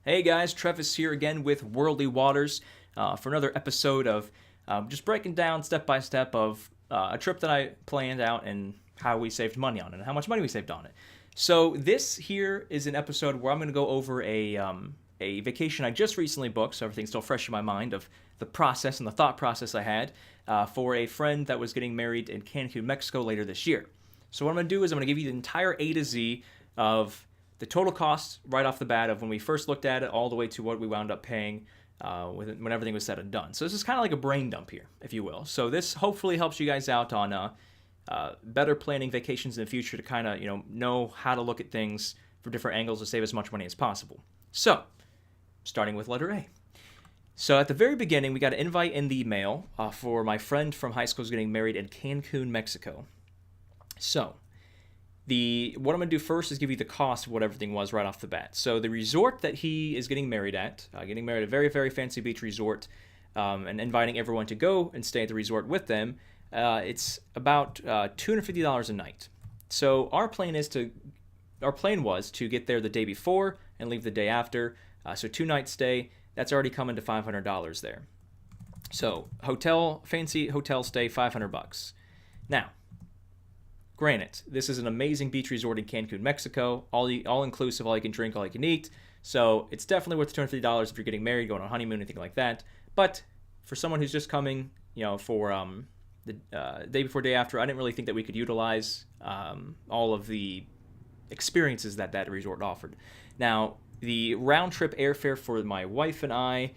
Hey guys, Trevis here again with Worldly Waters for another episode of just breaking down step by step of a trip that I planned out and how we saved money on it and how much money we saved on it. So this here is an episode where I'm going to go over a vacation I just recently booked, so everything's still fresh in my mind of the process and the thought process I had for a friend that was getting married in Cancun, Mexico later this year. So what I'm going to do is I'm going to give you the entire A to Z of the total cost right off the bat of when we first looked at it all the way to what we wound up paying when everything was said and done. So this is kind of like a brain dump here, if you will. So this hopefully helps you guys out on better planning vacations in the future to kind of know how to look at things from different angles to save as much money as possible. So starting with letter A. So at the very beginning, we got an invite in the mail for my friend from high school who's getting married in Cancun, Mexico. So what I'm going to do first is give you the cost of what everything was right off the bat. So the resort that he is getting married at a very, very fancy beach resort, and inviting everyone to go and stay at the resort with them, it's about $250 a night. So our plan was to get there the day before and leave the day after. So 2 night stay, that's already coming to $500 there. So fancy hotel stay, $500. Now, granted, this is an amazing beach resort in Cancun, Mexico, all inclusive, all you can drink, all you can eat. So it's definitely worth the $250 if you're getting married, going on a honeymoon, anything like that. But for someone who's just coming, for the day before, day after, I didn't really think that we could utilize all of the experiences that resort offered. Now, the round trip airfare for my wife and I,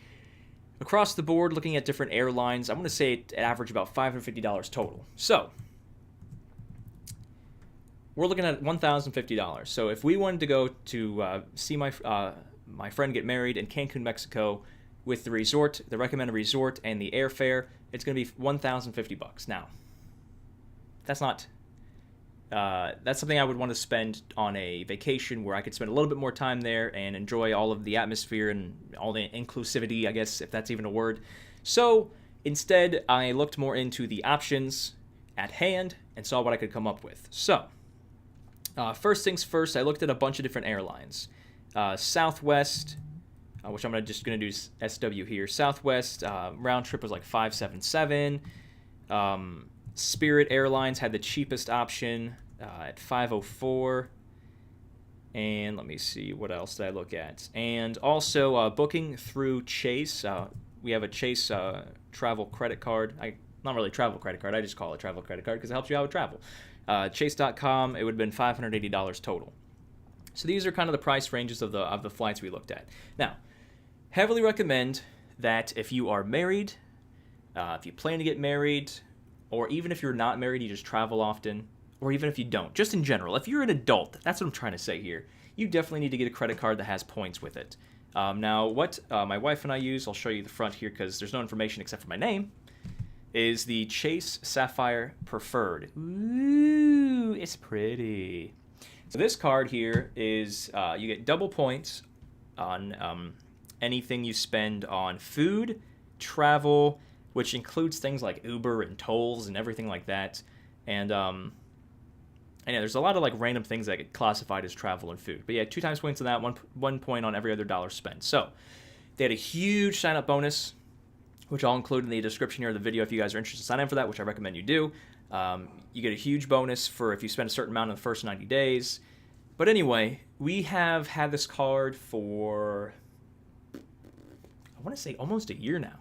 across the board, looking at different airlines, I'm going to say it averaged about $550 total. So we're looking at $1,050. So if we wanted to go to see my friend get married in Cancun, Mexico, with the resort, the recommended resort, and the airfare, it's going to be $1,050. Now, that's not. That's something I would want to spend on a vacation where I could spend a little bit more time there and enjoy all of the atmosphere and all the inclusivity, I guess, if that's even a word. So instead, I looked more into the options at hand and saw what I could come up with. So first things first, I looked at a bunch of different airlines. Southwest, which I'm just going to do SW here. Southwest round trip was like $577. Spirit Airlines had the cheapest option at $504. And let me see, what else did I look at? And also booking through Chase. We have a Chase travel credit card. Not really travel credit card, I just call it travel credit card because it helps you out with travel. Chase.com, it would have been $580 total. So these are kind of the price ranges of the flights we looked at. Now, heavily recommend that if you are married, if you plan to get married, or even if you're not married, you just travel often, or even if you don't, just in general, if you're an adult, that's what I'm trying to say here, you definitely need to get a credit card that has points with it. Now, what my wife and I use, I'll show you the front here because there's no information except for my name, is the Chase Sapphire Preferred. Ooh, it's pretty. So this card here is, you get double points on anything you spend on food, travel, which includes things like Uber and tolls and everything like that. And yeah, there's a lot of like random things that get classified as travel and food. But yeah, 2 times points on that, one point on every other dollar spent. So they had a huge sign-up bonus, which I'll include in the description here of the video if you guys are interested in signing up for that, which I recommend you do. You get a huge bonus for if you spend a certain amount in the first 90 days. But anyway, we have had this card for, I want to say almost a year now.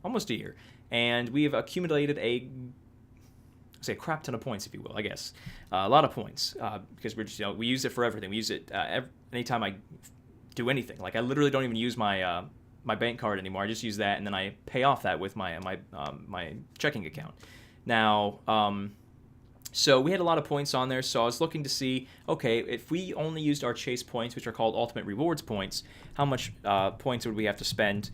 Almost a year. And we have accumulated a crap ton of points, if you will, I guess. A lot of points, because we're just, we use it for everything. We use it anytime I do anything. Like I literally don't even use my bank card anymore. I just use that, and then I pay off that with my checking account. Now, so we had a lot of points on there, so I was looking to see, okay, if we only used our Chase points, which are called Ultimate Rewards points, how much points would we have to spend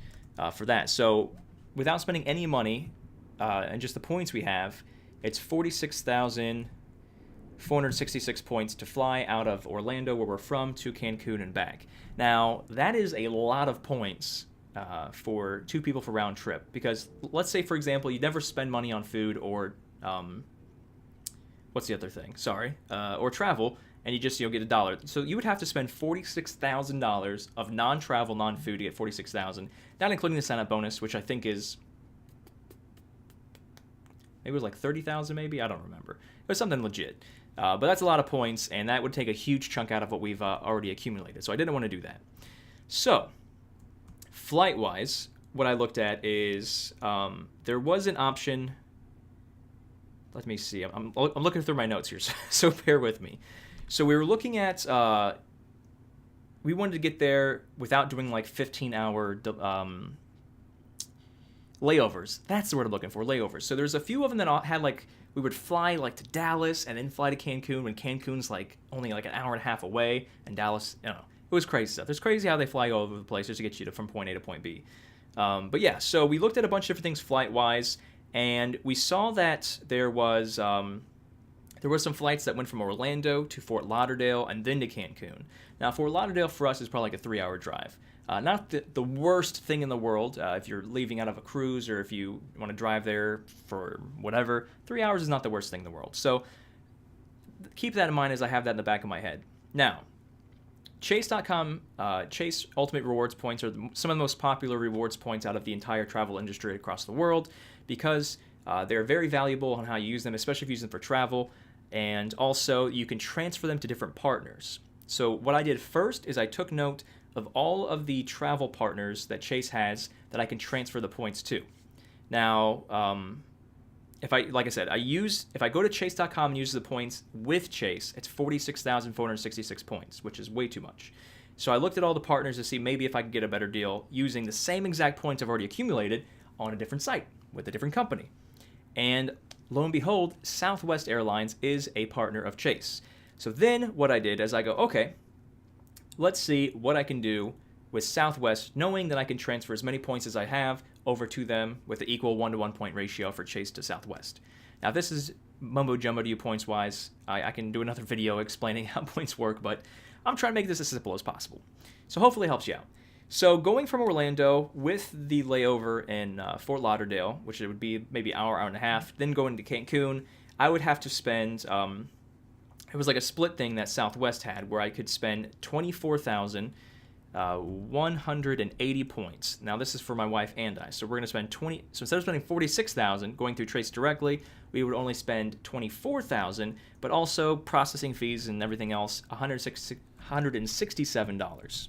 for that? So without spending any money, and just the points we have, it's 46,466 points to fly out of Orlando, where we're from, to Cancun and back. Now, that is a lot of points for 2 people for round trip, because let's say, for example, you never spend money on food or what's the other thing? Or travel, and you just get $1. So you would have to spend $46,000 of non-travel, non-food to get $46,000, not including the sign-up bonus, which I think is maybe it was like $30,000, maybe, I don't remember. It was something legit, but that's a lot of points, and that would take a huge chunk out of what we've already accumulated. So I didn't want to do that. So flight-wise, what I looked at is there was an option. Let me see. I'm looking through my notes here, so bear with me. So we were looking at, we wanted to get there without doing like 15-hour layovers. That's the word I'm looking for, layovers. So there's a few of them that had like, we would fly like to Dallas and then fly to Cancun when Cancun's like only like an hour and a half away, and Dallas, it was crazy stuff. It's crazy how they fly all over the place just to get you from point A to point B. But yeah, so we looked at a bunch of different things flight-wise, and we saw that there was some flights that went from Orlando to Fort Lauderdale and then to Cancun. Now, Fort Lauderdale for us is probably like a 3-hour drive. Not the worst thing in the world if you're leaving out of a cruise or if you want to drive there for whatever. 3 hours is not the worst thing in the world. So keep that in mind as I have that in the back of my head. Now, Chase.com, Chase Ultimate Rewards points are some of the most popular rewards points out of the entire travel industry across the world because they're very valuable on how you use them, especially if you use them for travel. And also, you can transfer them to different partners. So what I did first is I took note of all of the travel partners that Chase has that I can transfer the points to. Now, if I go to Chase.com and use the points with Chase, it's 46,466 points, which is way too much. So I looked at all the partners to see maybe if I could get a better deal using the same exact points I've already accumulated on a different site with a different company. And lo and behold, Southwest Airlines is a partner of Chase. So then what I did is I go, okay, let's see what I can do with Southwest, knowing that I can transfer as many points as I have over to them with the equal 1-to-1 point ratio for Chase to Southwest. Now, this is mumbo jumbo to you points-wise. I can do another video explaining how points work, but I'm trying to make this as simple as possible. So hopefully it helps you out. So going from Orlando with the layover in Fort Lauderdale, which it would be maybe an hour, hour and a half, then going to Cancun, I would have to spend, it was like a split thing that Southwest had where I could spend 24,180 points. Now this is for my wife and I. So we're going to spend so instead of spending 46,000 going through Trace directly, we would only spend 24,000, but also processing fees and everything else, $167.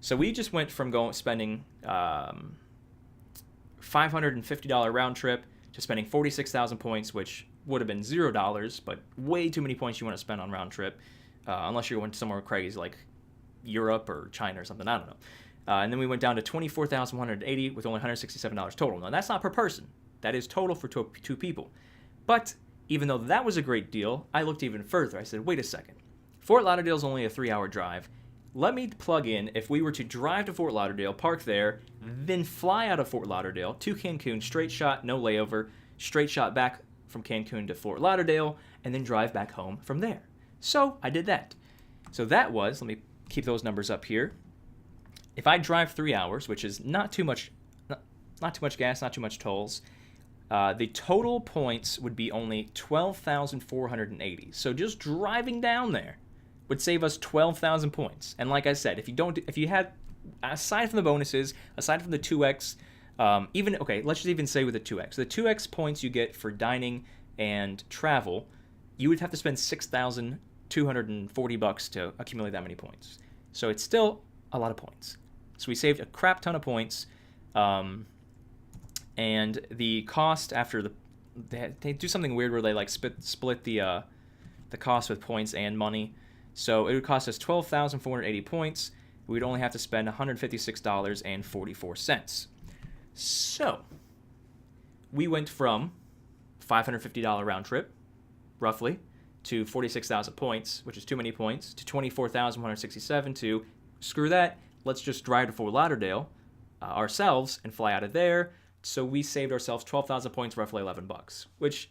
So we just went from spending $550 round trip to spending 46,000 points, which would have been $0, but way too many points you want to spend on round trip, unless you're going somewhere crazy like Europe or China or something, I don't know. And then we went down to 24,180 with only $167 total. Now that's not per person. That is total for two people. But even though that was a great deal, I looked even further. I said, wait a second. Fort Lauderdale is only a 3-hour drive. Let me plug in, if we were to drive to Fort Lauderdale, park there, then fly out of Fort Lauderdale to Cancun, straight shot, no layover, straight shot back from Cancun to Fort Lauderdale, and then drive back home from there. So I did that. So that was, let me keep those numbers up here. If I drive 3 hours, which is not too much gas, not too much tolls, the total points would be only 12,480. So just driving down there would save us 12,000 points. And like I said, if you had, aside from the bonuses, aside from the 2x, let's just even say with the 2x. The 2x points you get for dining and travel, you would have to spend $6,240 to accumulate that many points. So it's still a lot of points. So we saved a crap ton of points. And the cost after they do something weird where they like split the cost with points and money. So it would cost us 12,480 points. We'd only have to spend $156.44. So we went from $550 round trip, roughly, to 46,000 points, which is too many points, to 24,167 to, screw that, let's just drive to Fort Lauderdale ourselves and fly out of there. So we saved ourselves 12,000 points, roughly $11, which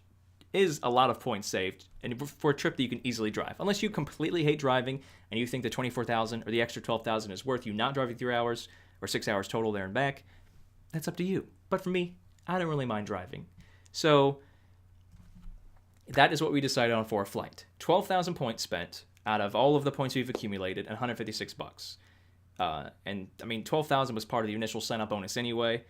is a lot of points saved, and for a trip that you can easily drive. Unless you completely hate driving and you think the 24,000 or the extra 12,000 is worth you not driving 3 hours or 6 hours total there and back, that's up to you. But for me, I don't really mind driving. So that is what we decided on for a flight. 12,000 points spent out of all of the points we've accumulated, and $156. And I mean, 12,000 was part of the initial sign-up bonus anyway,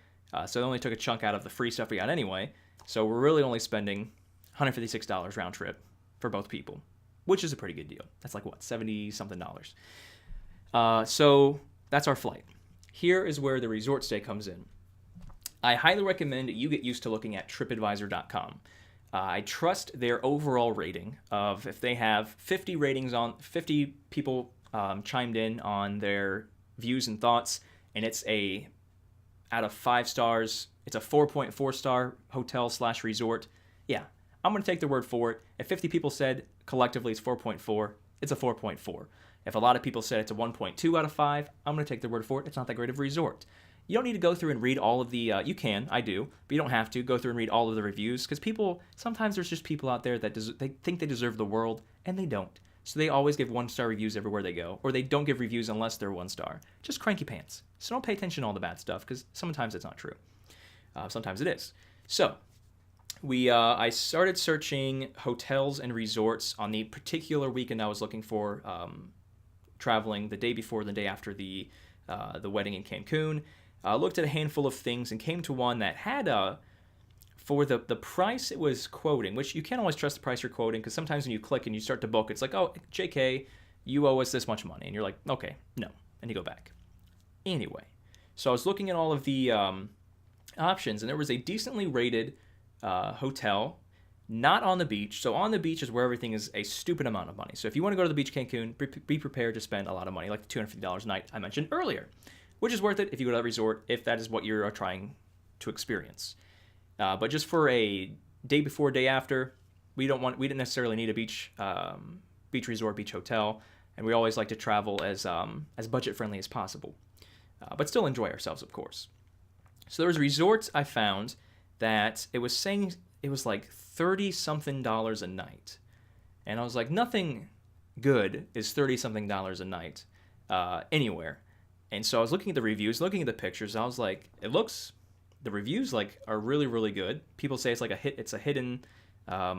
so it only took a chunk out of the free stuff we got anyway. So we're really only spending $156 round trip for both people, which is a pretty good deal. That's like, what, $70-something. So that's our flight. Here is where the resort stay comes in. I highly recommend you get used to looking at TripAdvisor.com. I trust their overall rating of, if they have 50 people chimed in on their views and thoughts, and it's out of 5 stars, it's a 4.4 star hotel / resort. Yeah, I'm going to take their word for it. If 50 people said collectively it's 4.4, it's a 4.4. If a lot of people said it's a 1.2 out of 5, I'm going to take their word for it. It's not that great of a resort. You don't need to go through and read all of the, you can, I do, but you don't have to go through and read all of the reviews, because sometimes there's just people out there that they think they deserve the world, and they don't. So they always give 1-star reviews everywhere they go, or they don't give reviews unless they're 1-star. Just cranky pants. So don't pay attention to all the bad stuff, because sometimes it's not true. Sometimes it is. So I started searching hotels and resorts on the particular weekend I was looking for, traveling the day before and the day after the wedding in Cancun. Looked at a handful of things and came to one that had for the price it was quoting, which you can't always trust the price you're quoting, because sometimes when you click and you start to book, it's like, oh, JK, you owe us this much money. And you're like, okay, no. And you go back. Anyway, so I was looking at all of the options, and there was a decently rated hotel, not on the beach. So on the beach is where everything is a stupid amount of money. So if you want to go to the beach, Cancun, be prepared to spend a lot of money, like the $250 a night I mentioned earlier, which is worth it if you go to that resort, if that is what you're trying to experience. But just for a day before, day after, we didn't necessarily need a beach resort, beach hotel, and we always like to travel as budget friendly as possible, but still enjoy ourselves, of course. So there was resorts I found that it was saying it was like $30-something a night, and I was like, nothing good is $30-something a night anywhere. And so I was looking at the reviews, looking at the pictures, and I was like, the reviews like are really, really good. People say it's like it's a hidden, I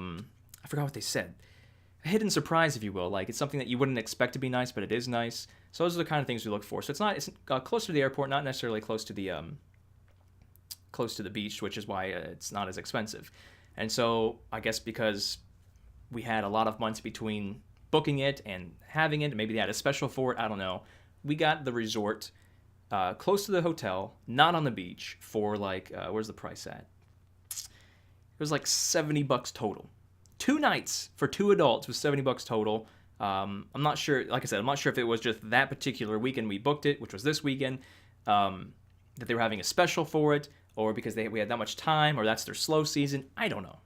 forgot what they said, a hidden surprise, if you will. Like, it's something that you wouldn't expect to be nice, but it is nice. So those are the kind of things we look for. So it's close to the airport, not necessarily close to the beach, which is why it's not as expensive. And so I guess because we had a lot of months between booking it and having it, maybe they had a special for it, I don't know. We got the resort close to the hotel, not on the beach, for like, where's the price at? It was like $70 total. 2 nights for 2 adults was $70 total. I'm not sure, like I said, I'm not sure if it was just that particular weekend we booked it, which was this weekend, that they were having a special for it, or because we had that much time, or that's their slow season. I don't know.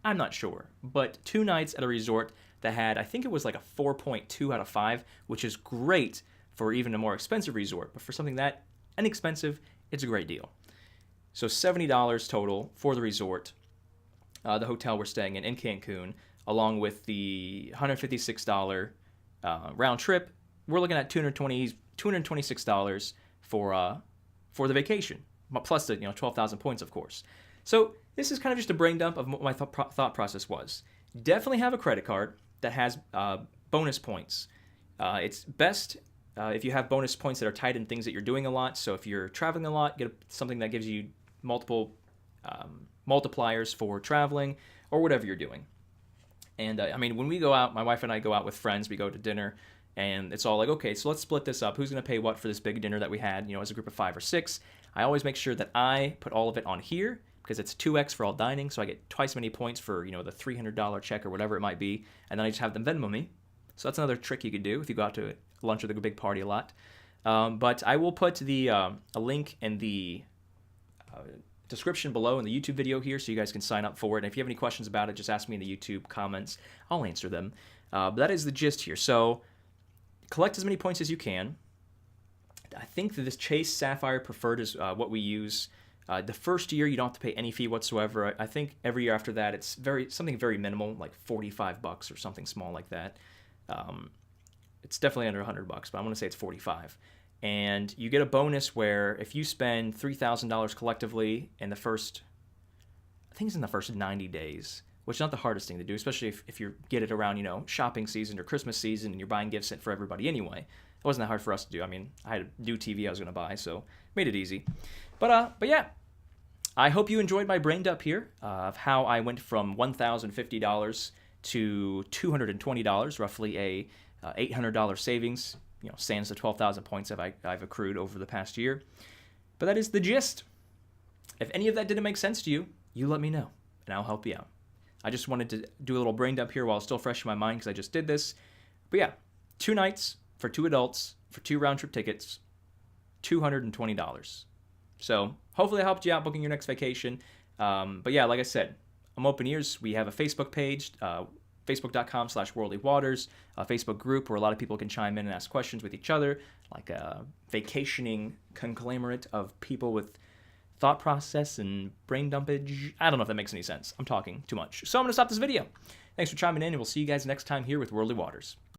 I'm not sure. But 2 nights at a resort that had, I think it was like a 4.2 out of 5, which is great for even a more expensive resort. But for something that inexpensive, it's a great deal. So $70 total for the resort, the hotel we're staying in Cancun, along with the $156 round trip. We're looking at $226 for the vacation, plus the 12,000 points, of course. So this is kind of just a brain dump of what my thought process was. Definitely have a credit card that has bonus points. It's best if you have bonus points that are tied in things that you're doing a lot. So if you're traveling a lot, get something that gives you multiple multipliers for traveling or whatever you're doing. And I mean, when we go out, my wife and I go out with friends, we go to dinner, and it's all like, okay, so let's split this up. Who's going to pay what for this big dinner that we had, as a group of 5 or 6? I always make sure that I put all of it on here, because it's 2x for all dining, so I get twice as many points for, the $300 check or whatever it might be, and then I just have them Venmo me. So that's another trick you could do if you go out to lunch with a big party a lot. But I will put a link in the description below in the YouTube video here, so you guys can sign up for it. And if you have any questions about it, just ask me in the YouTube comments. I'll answer them. But that is the gist here. So collect as many points as you can. I think that this Chase Sapphire Preferred is what we use. The first year, you don't have to pay any fee whatsoever. I think every year after that, it's something very minimal, like $45 or something small like that. It's definitely under $100, but I want to say it's $45. And you get a bonus where if you spend $3,000 collectively in the first 90 days, which is not the hardest thing to do, especially if you get it around, shopping season or Christmas season and you're buying gifts for everybody anyway. It wasn't that hard for us to do. I mean, I had a new TV I was going to buy, so made it easy. But yeah, I hope you enjoyed my brain dump here of how I went from $1,050 to $220, roughly a $800 savings, sans the 12,000 points I've accrued over the past year. But that is the gist. If any of that didn't make sense to you, you let me know, and I'll help you out. I just wanted to do a little brain dump here while it's still fresh in my mind because I just did this. But yeah, 2 nights for 2 adults for 2 round-trip tickets, $220. So hopefully I helped you out booking your next vacation. But yeah, like I said, I'm open ears. We have a Facebook page, facebook.com/worldlywaters, a Facebook group where a lot of people can chime in and ask questions with each other, like a vacationing conglomerate of people with thought process and brain dumpage. I don't know if that makes any sense. I'm talking too much. So I'm going to stop this video. Thanks for chiming in, and we'll see you guys next time here with Worldly Waters.